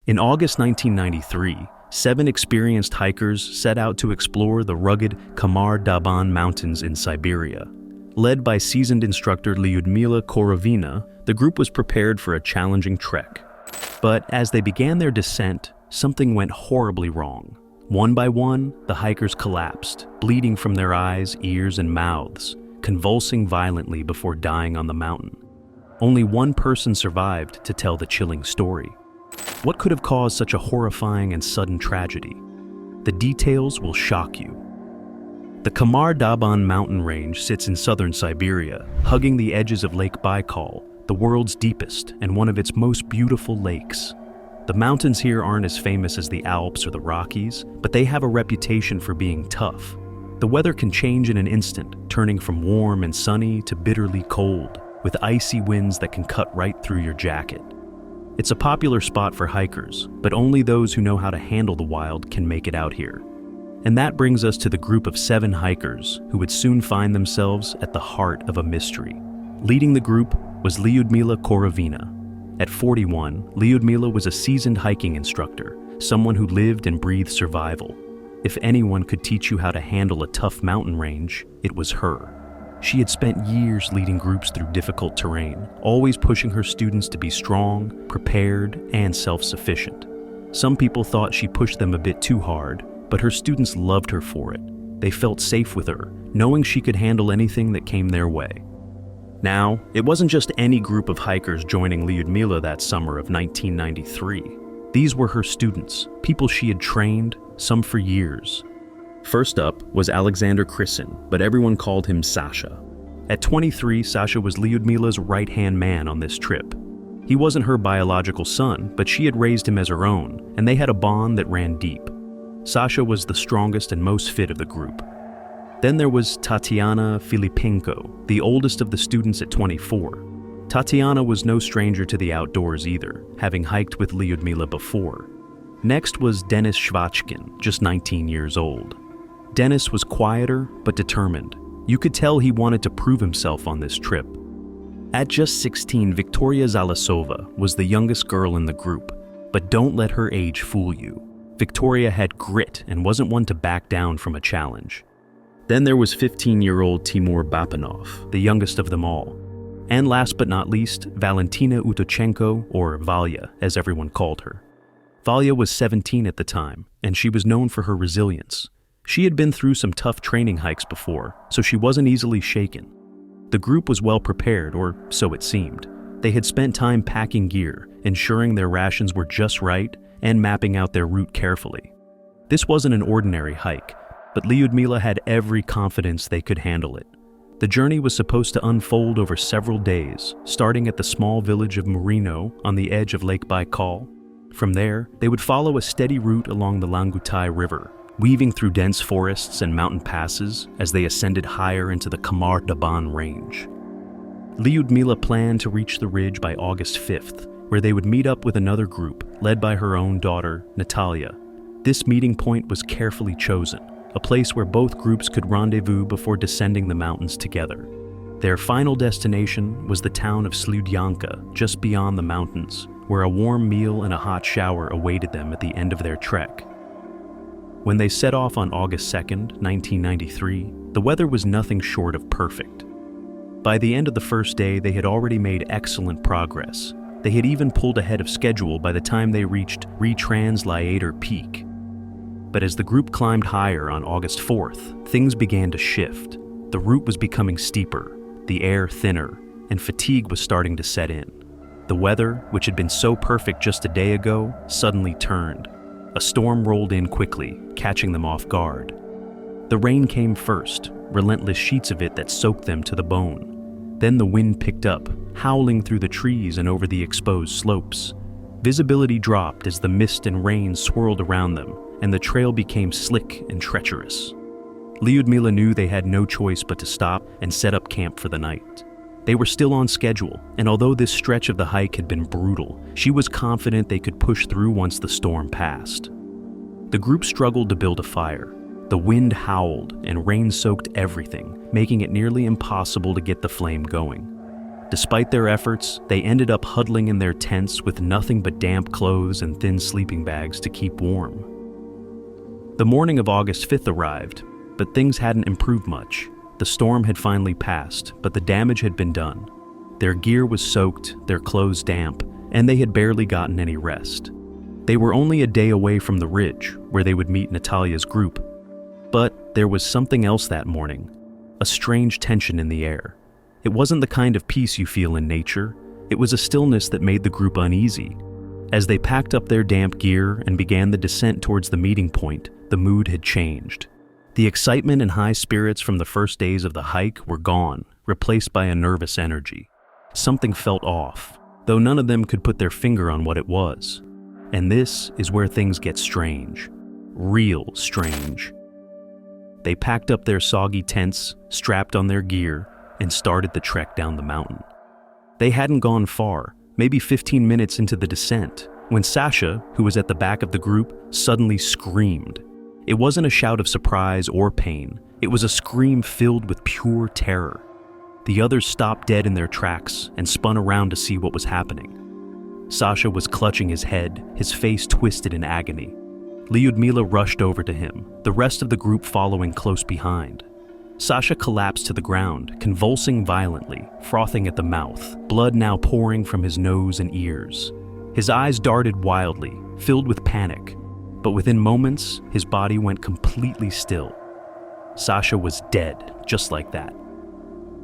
In August 1993, 7 experienced hikers set out to explore the rugged Khamar-Daban mountains in Siberia. Led by seasoned instructor Lyudmila Korovina, the group was prepared for a challenging trek. But as they began their descent, something went horribly wrong. One by one, the hikers collapsed, bleeding from their eyes, ears, and mouths, convulsing violently before dying on the mountain. Only one person survived to tell the chilling story. What could have caused such a horrifying and sudden tragedy? The details will shock you. The Khamar-Daban mountain range sits in southern Siberia, hugging the edges of Lake Baikal, the world's deepest and one of its most beautiful lakes. The mountains here aren't as famous as the Alps or the Rockies, but they have a reputation for being tough. The weather can change in an instant, turning from warm and sunny to bitterly cold, with icy winds that can cut right through your jacket. It's a popular spot for hikers, but only those who know how to handle the wild can make it out here. And that brings us to the group of 7 hikers who would soon find themselves at the heart of a mystery. Leading the group was Lyudmila Korovina. At 41, Lyudmila was a seasoned hiking instructor, someone who lived and breathed survival. If anyone could teach you how to handle a tough mountain range, it was her. She had spent years leading groups through difficult terrain, always pushing her students to be strong, prepared, and self-sufficient. Some people thought she pushed them a bit too hard, but her students loved her for it. They felt safe with her, knowing she could handle anything that came their way. Now, it wasn't just any group of hikers joining Lyudmila that summer of 1993. These were her students, people she had trained, some for years. First up was Alexander Krisin, but everyone called him Sasha. At 23, Sasha was Lyudmila's right-hand man on this trip. He wasn't her biological son, but she had raised him as her own, and they had a bond that ran deep. Sasha was the strongest and most fit of the group. Then there was Tatiana Filipenko, the oldest of the students at 24. Tatiana was no stranger to the outdoors either, having hiked with Lyudmila before. Next was Denis Shvachkin, just 19 years old. Denis was quieter but determined. You could tell he wanted to prove himself on this trip. At just 16, Victoria Zalasova was the youngest girl in the group, but don't let her age fool you. Victoria had grit and wasn't one to back down from a challenge. Then there was 15-year-old Timur Bapanov, the youngest of them all. And last but not least, Valentina Utochenko, or Valya, as everyone called her. Valya was 17 at the time, and she was known for her resilience. She had been through some tough training hikes before, so she wasn't easily shaken. The group was well prepared, or so it seemed. They had spent time packing gear, ensuring their rations were just right, and mapping out their route carefully. This wasn't an ordinary hike, but Lyudmila had every confidence they could handle it. The journey was supposed to unfold over several days, starting at the small village of Murino on the edge of Lake Baikal. From there, they would follow a steady route along the Langutai River, weaving through dense forests and mountain passes as they ascended higher into the Khamar-Daban range. Lyudmila planned to reach the ridge by August 5th, where they would meet up with another group, led by her own daughter, Natalia. This meeting point was carefully chosen, a place where both groups could rendezvous before descending the mountains together. Their final destination was the town of Sludyanka, just beyond the mountains, where a warm meal and a hot shower awaited them at the end of their trek. When they set off on August 2nd, 1993, the weather was nothing short of perfect. By the end of the first day, they had already made excellent progress. They had even pulled ahead of schedule by the time they reached Retransliator Peak. But as the group climbed higher on August 4th, things began to shift. The route was becoming steeper, the air thinner, and fatigue was starting to set in. The weather, which had been so perfect just a day ago, suddenly turned. A storm rolled in quickly, catching them off guard. The rain came first, relentless sheets of it that soaked them to the bone. Then the wind picked up, howling through the trees and over the exposed slopes. Visibility dropped as the mist and rain swirled around them, and the trail became slick and treacherous. Lyudmila knew they had no choice but to stop and set up camp for the night. They were still on schedule, and although this stretch of the hike had been brutal, she was confident they could push through once the storm passed. The group struggled to build a fire. The wind howled, and rain soaked everything, making it nearly impossible to get the flame going. Despite their efforts, they ended up huddling in their tents with nothing but damp clothes and thin sleeping bags to keep warm. The morning of August 5th arrived, but things hadn't improved much. The storm had finally passed, but the damage had been done. Their gear was soaked, their clothes damp, and they had barely gotten any rest. They were only a day away from the ridge, where they would meet Natalia's group. But there was something else that morning, a strange tension in the air. It wasn't the kind of peace you feel in nature. It was a stillness that made the group uneasy. As they packed up their damp gear and began the descent towards the meeting point, the mood had changed. The excitement and high spirits from the first days of the hike were gone, replaced by a nervous energy. Something felt off, though none of them could put their finger on what it was. And this is where things get strange. Real strange. They packed up their soggy tents, strapped on their gear, and started the trek down the mountain. They hadn't gone far, maybe 15 minutes into the descent, when Sasha, who was at the back of the group, suddenly screamed. It wasn't a shout of surprise or pain. It was a scream filled with pure terror. The others stopped dead in their tracks and spun around to see what was happening. Sasha was clutching his head, his face twisted in agony. Lyudmila rushed over to him, the rest of the group following close behind. Sasha collapsed to the ground, convulsing violently, frothing at the mouth, blood now pouring from his nose and ears. His eyes darted wildly, filled with panic, but within moments, his body went completely still. Sasha was dead, just like that.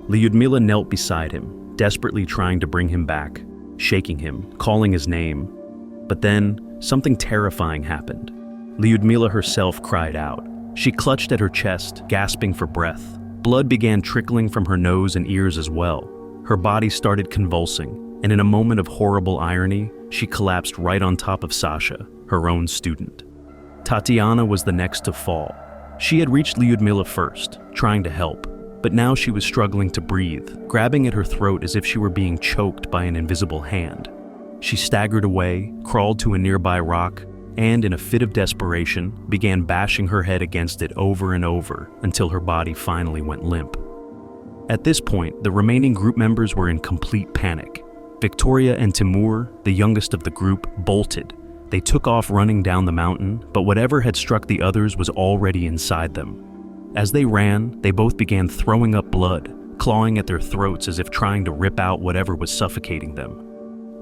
Lyudmila knelt beside him, desperately trying to bring him back, shaking him, calling his name. But then, something terrifying happened. Lyudmila herself cried out. She clutched at her chest, gasping for breath. Blood began trickling from her nose and ears as well. Her body started convulsing, and in a moment of horrible irony, she collapsed right on top of Sasha, her own student. Tatiana was the next to fall. She had reached Lyudmila first, trying to help, but now she was struggling to breathe, grabbing at her throat as if she were being choked by an invisible hand. She staggered away, crawled to a nearby rock, and in a fit of desperation, began bashing her head against it over and over until her body finally went limp. At this point, the remaining group members were in complete panic. Victoria and Timur, the youngest of the group, bolted. They took off running down the mountain, but whatever had struck the others was already inside them. As they ran, they both began throwing up blood, clawing at their throats as if trying to rip out whatever was suffocating them.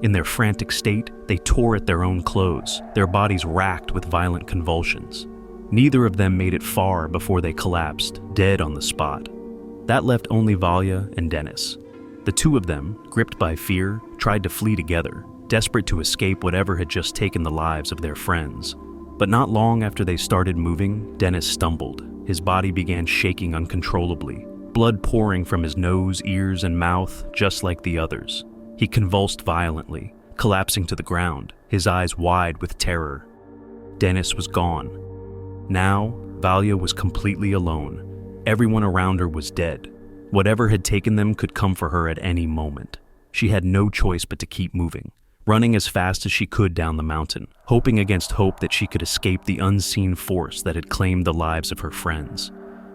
In their frantic state, they tore at their own clothes, their bodies racked with violent convulsions. Neither of them made it far before they collapsed, dead on the spot. That left only Valya and Denis. The two of them, gripped by fear, tried to flee together, desperate to escape whatever had just taken the lives of their friends. But not long after they started moving, Denis stumbled. His body began shaking uncontrollably, blood pouring from his nose, ears, and mouth, just like the others. He convulsed violently, collapsing to the ground, his eyes wide with terror. Denis was gone. Now, Valya was completely alone. Everyone around her was dead. Whatever had taken them could come for her at any moment. She had no choice but to keep moving, running as fast as she could down the mountain, hoping against hope that she could escape the unseen force that had claimed the lives of her friends.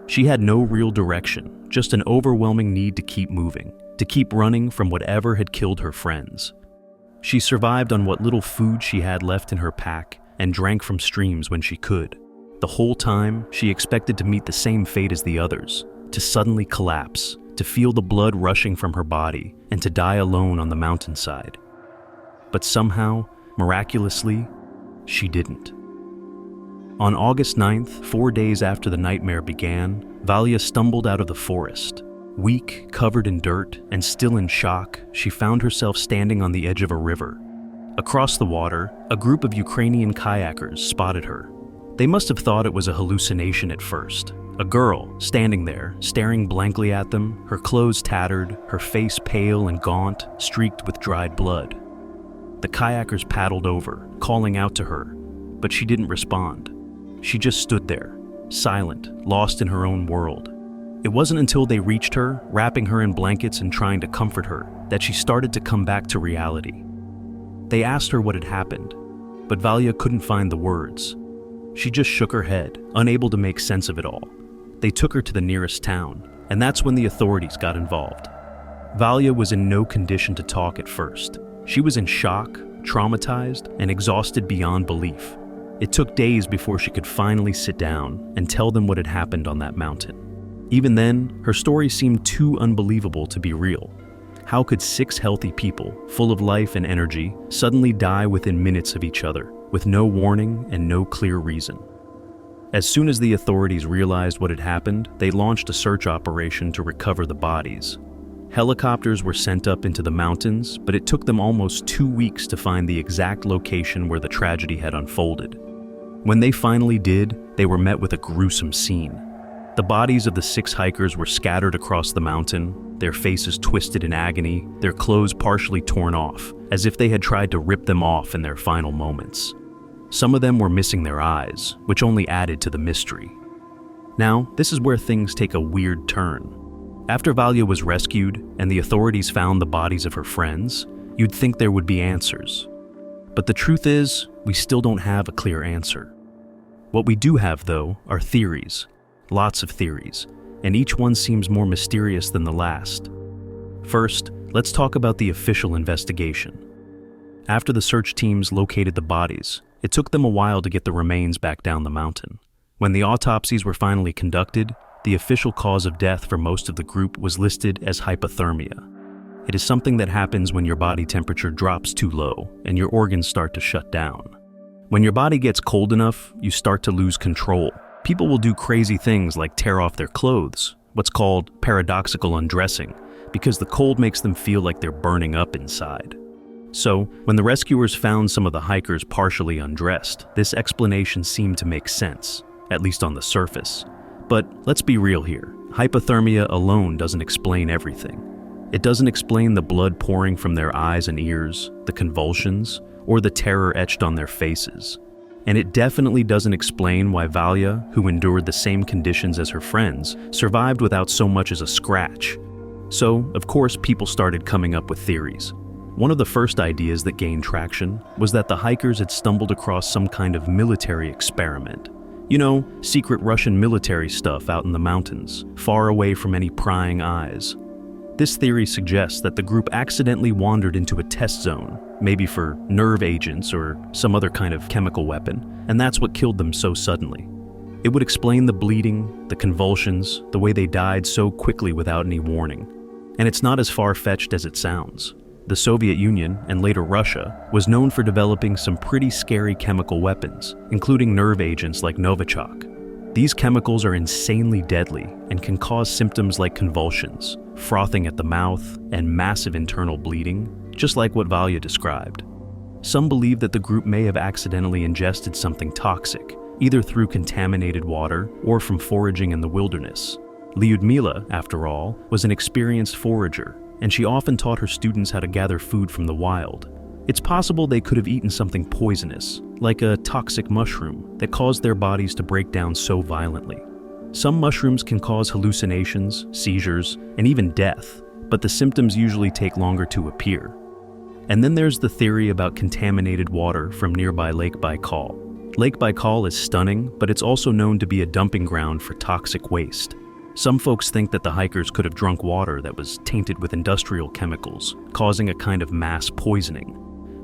She had no real direction, just an overwhelming need to keep moving, to keep running from whatever had killed her friends. She survived on what little food she had left in her pack and drank from streams when she could. The whole time, she expected to meet the same fate as the others, to suddenly collapse, to feel the blood rushing from her body, and to die alone on the mountainside. But somehow, miraculously, she didn't. On August 9th, 4 days after the nightmare began, Valya stumbled out of the forest. Weak, covered in dirt, and still in shock, she found herself standing on the edge of a river. Across the water, a group of Ukrainian kayakers spotted her. They must have thought it was a hallucination at first. A girl, standing there, staring blankly at them, her clothes tattered, her face pale and gaunt, streaked with dried blood. The kayakers paddled over, calling out to her, but she didn't respond. She just stood there, silent, lost in her own world. It wasn't until they reached her, wrapping her in blankets and trying to comfort her, that she started to come back to reality. They asked her what had happened, but Valya couldn't find the words. She just shook her head, unable to make sense of it all. They took her to the nearest town, and that's when the authorities got involved. Valia was in no condition to talk at first. She was in shock, traumatized, and exhausted beyond belief. It took days before she could finally sit down and tell them what had happened on that mountain. Even then, her story seemed too unbelievable to be real. How could 6 healthy people, full of life and energy, suddenly die within minutes of each other, with no warning and no clear reason? As soon as the authorities realized what had happened, they launched a search operation to recover the bodies. Helicopters were sent up into the mountains, but it took them almost 2 weeks to find the exact location where the tragedy had unfolded. When they finally did, they were met with a gruesome scene. The bodies of the 6 hikers were scattered across the mountain, their faces twisted in agony, their clothes partially torn off, as if they had tried to rip them off in their final moments. Some of them were missing their eyes, which only added to the mystery. Now, this is where things take a weird turn. After Valia was rescued and the authorities found the bodies of her friends, you'd think there would be answers. But the truth is, we still don't have a clear answer. What we do have, though, are theories. Lots of theories, and each one seems more mysterious than the last. First, let's talk about the official investigation. After the search teams located the bodies, it took them a while to get the remains back down the mountain. When the autopsies were finally conducted, the official cause of death for most of the group was listed as hypothermia. It is something that happens when your body temperature drops too low and your organs start to shut down. When your body gets cold enough, you start to lose control. People will do crazy things like tear off their clothes, what's called paradoxical undressing, because the cold makes them feel like they're burning up inside. So, when the rescuers found some of the hikers partially undressed, this explanation seemed to make sense, at least on the surface. But let's be real here. Hypothermia alone doesn't explain everything. It doesn't explain the blood pouring from their eyes and ears, the convulsions, or the terror etched on their faces. And it definitely doesn't explain why Valia, who endured the same conditions as her friends, survived without so much as a scratch. So, of course, people started coming up with theories. One of the first ideas that gained traction was that the hikers had stumbled across some kind of military experiment. You know, secret Russian military stuff out in the mountains, far away from any prying eyes. This theory suggests that the group accidentally wandered into a test zone, maybe for nerve agents or some other kind of chemical weapon, and that's what killed them so suddenly. It would explain the bleeding, the convulsions, the way they died so quickly without any warning. And it's not as far-fetched as it sounds. The Soviet Union, and later Russia, was known for developing some pretty scary chemical weapons, including nerve agents like Novichok. These chemicals are insanely deadly and can cause symptoms like convulsions, frothing at the mouth, and massive internal bleeding, just like what Valia described. Some believe that the group may have accidentally ingested something toxic, either through contaminated water or from foraging in the wilderness. Lyudmila, after all, was an experienced forager, and she often taught her students how to gather food from the wild. It's possible they could have eaten something poisonous, like a toxic mushroom that caused their bodies to break down so violently. Some mushrooms can cause hallucinations, seizures, and even death, but the symptoms usually take longer to appear. And then there's the theory about contaminated water from nearby Lake Baikal. Lake Baikal is stunning, but it's also known to be a dumping ground for toxic waste. Some folks think that the hikers could have drunk water that was tainted with industrial chemicals, causing a kind of mass poisoning.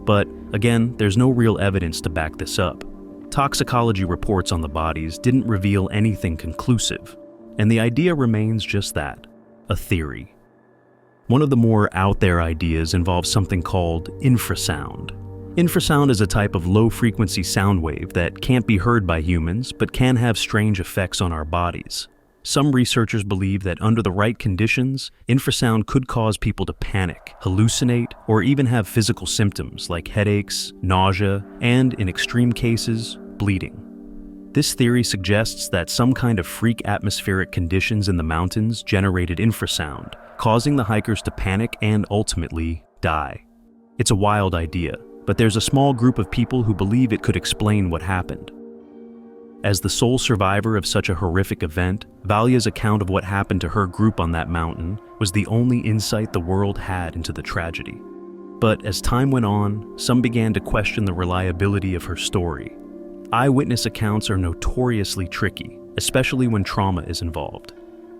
But, again, there's no real evidence to back this up. Toxicology reports on the bodies didn't reveal anything conclusive, and the idea remains just that, a theory. One of the more out-there ideas involves something called infrasound. Infrasound is a type of low-frequency sound wave that can't be heard by humans, but can have strange effects on our bodies. Some researchers believe that under the right conditions, infrasound could cause people to panic, hallucinate, or even have physical symptoms like headaches, nausea, and, in extreme cases, bleeding. This theory suggests that some kind of freak atmospheric conditions in the mountains generated infrasound, causing the hikers to panic and ultimately die. It's a wild idea, but there's a small group of people who believe it could explain what happened. As the sole survivor of such a horrific event, Valia's account of what happened to her group on that mountain was the only insight the world had into the tragedy. But as time went on, some began to question the reliability of her story. Eyewitness accounts are notoriously tricky, especially when trauma is involved.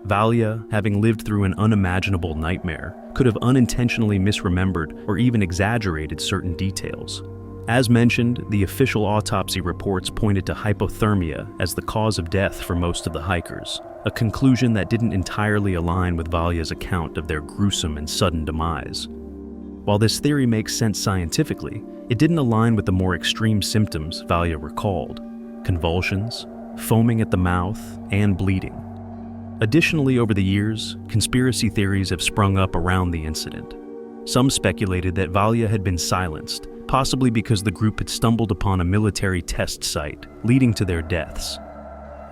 Valia, having lived through an unimaginable nightmare, could have unintentionally misremembered or even exaggerated certain details. As mentioned, the official autopsy reports pointed to hypothermia as the cause of death for most of the hikers, a conclusion that didn't entirely align with Valia's account of their gruesome and sudden demise. While this theory makes sense scientifically, it didn't align with the more extreme symptoms Valia recalled: convulsions, foaming at the mouth, and bleeding. Additionally, over the years, conspiracy theories have sprung up around the incident. Some speculated that Valia had been silenced, possibly because the group had stumbled upon a military test site, leading to their deaths.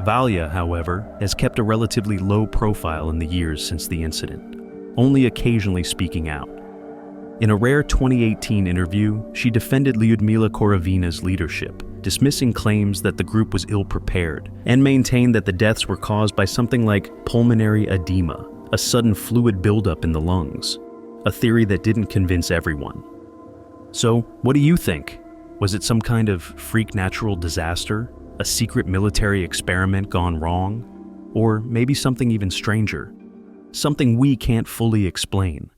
Valia, however, has kept a relatively low profile in the years since the incident, only occasionally speaking out. In a rare 2018 interview, she defended Lyudmila Korovina's leadership, dismissing claims that the group was ill-prepared, and maintained that the deaths were caused by something like pulmonary edema, a sudden fluid buildup in the lungs, a theory that didn't convince everyone. So, what do you think? Was it some kind of freak natural disaster? A secret military experiment gone wrong? Or maybe something even stranger? Something we can't fully explain,